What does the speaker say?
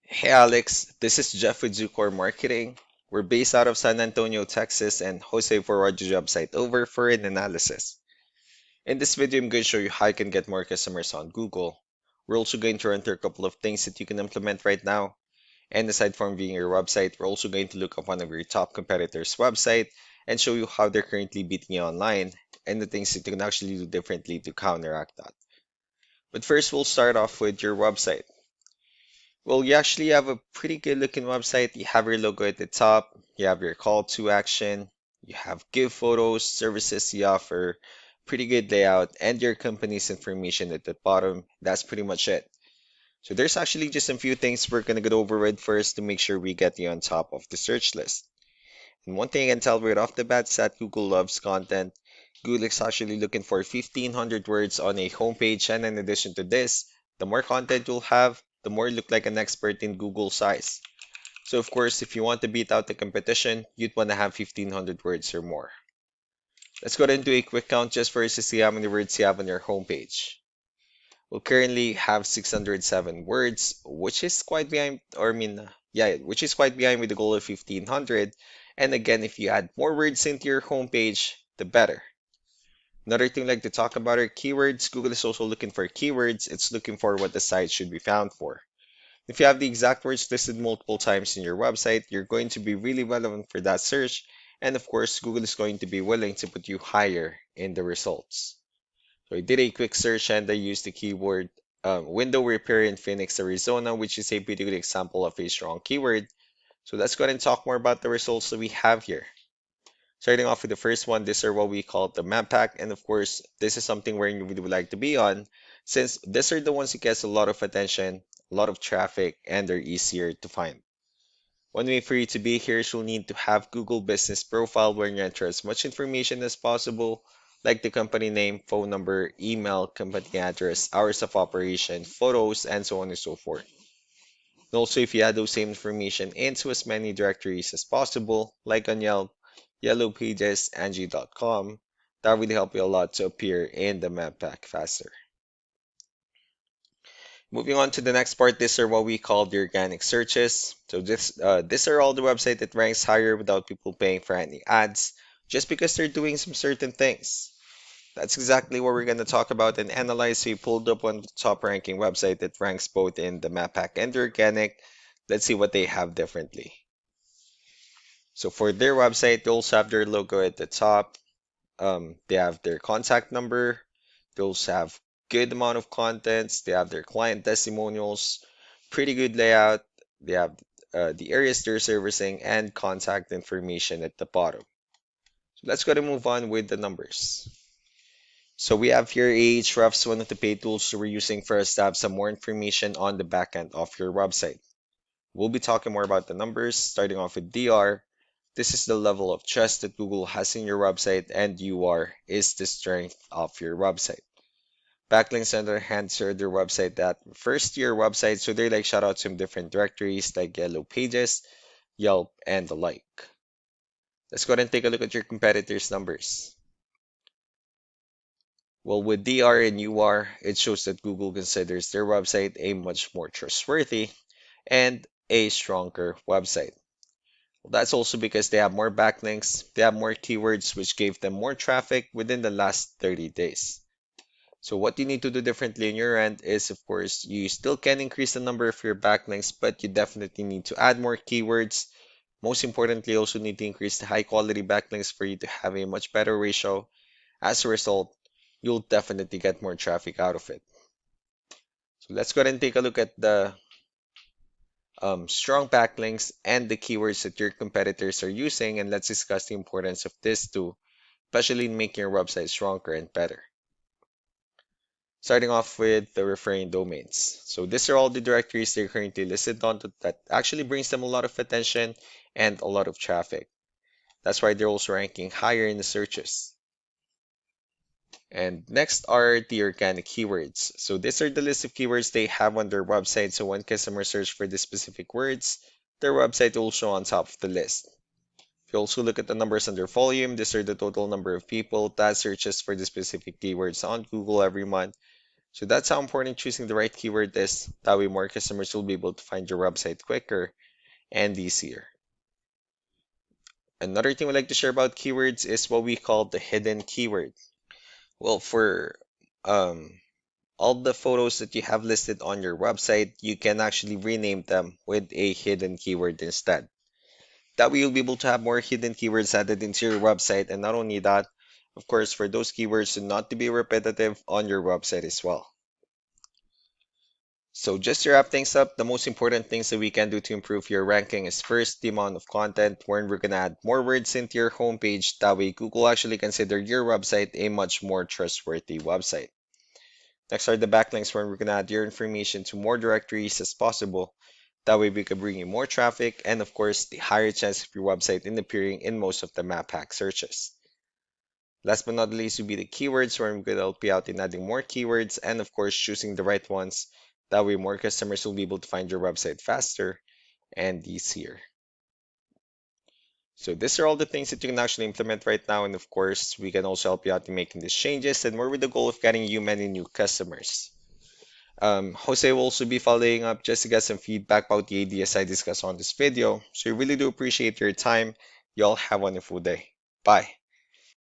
Hey Alex, this is Jeff with Zucor Marketing. We're based out of San Antonio, Texas, and Jose forwarded the job site over for an analysis. In this video, I'm going to show you how you can get more customers on Google. We're also going to run through a couple of things that you can implement right now. And aside from viewing your website, we're also going to look up one of your top competitors' website and show you how they're currently beating you online and the things that you can actually do differently to counteract that. But first, we'll start off with your website. Well, you actually have a pretty good looking website. You have your logo at the top, you have your call to action, you have give photos, services you offer, pretty good layout, and your company's information at the bottom. That's pretty much it. So there's actually just a few things we're gonna go over with first to make sure we get you on top of the search list. And one thing I can tell right off the bat is that Google loves content. Google is actually looking for 1,500 words on a homepage, and in addition to this, the more content you'll have, the more you look like an expert in Google size. So of course, if you want to beat out the competition, you'd want to have 1,500 words or more. Let's go ahead and do a quick count just for us to see how many words you have on your homepage. We'll currently have 607 words, which is quite behind, or I mean, yeah, which is quite behind with the goal of 1,500. And again, if you add more words into your homepage, the better. Another thing I'd like to talk about are keywords. Google is also looking for keywords. It's looking for what the site should be found for. If you have the exact words listed multiple times in your website, you're going to be really relevant for that search. And of course, Google is going to be willing to put you higher in the results. So I did a quick search and I used the keyword window repair in Phoenix, Arizona, which is a pretty good example of a strong keyword. So let's go ahead and talk more about the results that we have here. Starting off with the first one, these are what we call the map pack. And of course, this is something where you really would like to be on, since these are the ones that gets a lot of attention, a lot of traffic, and they're easier to find. One way for you to be here is you'll need to have Google Business Profile where you enter as much information as possible, like the company name, phone number, email, company address, hours of operation, photos, and so on and so forth. And also, if you add those same information into as many directories as possible, like on Yelp, Yellow Pages, Angie.com, that would help you a lot to appear in the map pack faster. Moving on to the next part, these are what we call the organic searches. So these are all the website that ranks higher without people paying for any ads, just because they're doing some certain things. That's exactly what we're going to talk about and analyze. We pulled up one of the top ranking website that ranks both in the map pack and the organic. Let's see what they have differently. So for their website, they also have their logo at the top. They have their contact number. They also have good amount of contents. They have their client testimonials, pretty good layout. They have the areas they're servicing and contact information at the bottom. So let's go to move on with the numbers. So we have here Ahrefs, one of the paid tools that we're using for us to have some more information on the backend of your website. We'll be talking more about the numbers, starting off with DR. This is the level of trust that Google has in your website, and UR is the strength of your website. Backlinks, on the other hand, are their website that refers to your website, so they like shout out some different directories like Yellow Pages, Yelp, and the like. Let's go ahead and take a look at your competitors' numbers. Well, with DR and UR, it shows that Google considers their website a much more trustworthy and a stronger website. Well, that's also because they have more backlinks, they have more keywords, which gave them more traffic within the last 30 days. So what you need to do differently on your end is, of course, you still can increase the number of your backlinks, but you definitely need to add more keywords. Most importantly, you also need to increase the high quality backlinks for you to have a much better ratio. As a result, you'll definitely get more traffic out of it. So let's go ahead and take a look at the strong backlinks and the keywords that your competitors are using, and let's discuss the importance of this too, especially in making your website stronger and better. Starting off with the referring domains. So these are all the directories they're currently listed on that actually brings them a lot of attention and a lot of traffic. That's why they're also ranking higher in the searches. And next are the organic keywords. So these are the list of keywords they have on their website. So when customers search for the specific words, their website will show on top of the list. If you also look at the numbers under volume, these are the total number of people that searches for the specific keywords on Google every month. So that's how important choosing the right keyword is. That way more customers will be able to find your website quicker and easier. Another thing we like to share about keywords is what we call the hidden keyword. Well, for um, all the photos that you have listed on your website, you can actually rename them with a hidden keyword instead. That way you'll be able to have more hidden keywords added into your website, and not only that, of course, for those keywords to not to be repetitive on your website as well. So just to wrap things up, the most important things that we can do to improve your ranking is first the amount of content, where we're gonna add more words into your homepage. That way Google actually consider your website a much more trustworthy website. Next are the backlinks, where we're gonna add your information to more directories as possible. That way we can bring you more traffic and of course the higher chance of your website in appearing in most of the map hack searches. Last but not least would be the keywords, where I'm going to help you out in adding more keywords and of course choosing the right ones. That way more customers will be able to find your website faster and easier. So these are all the things that you can actually implement right now, and of course we can also help you out in making these changes, and more with the goal of getting you many new customers. Jose will also be following up just to get some feedback about the ideas I discussed on this video. So I really do appreciate your time. Y'all have a wonderful day. Bye.